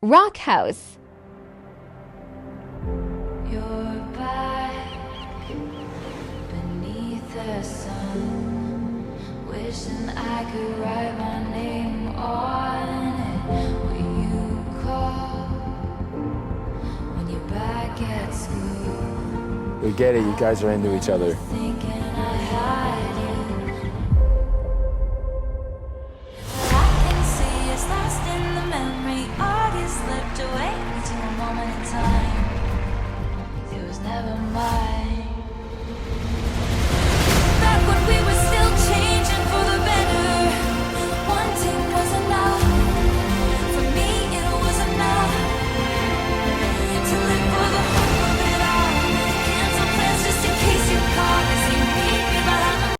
Rock House. You're back beneath the sun, wishing I could write my name on it. Will you call when you're back at school? We get it, you guys are into each other.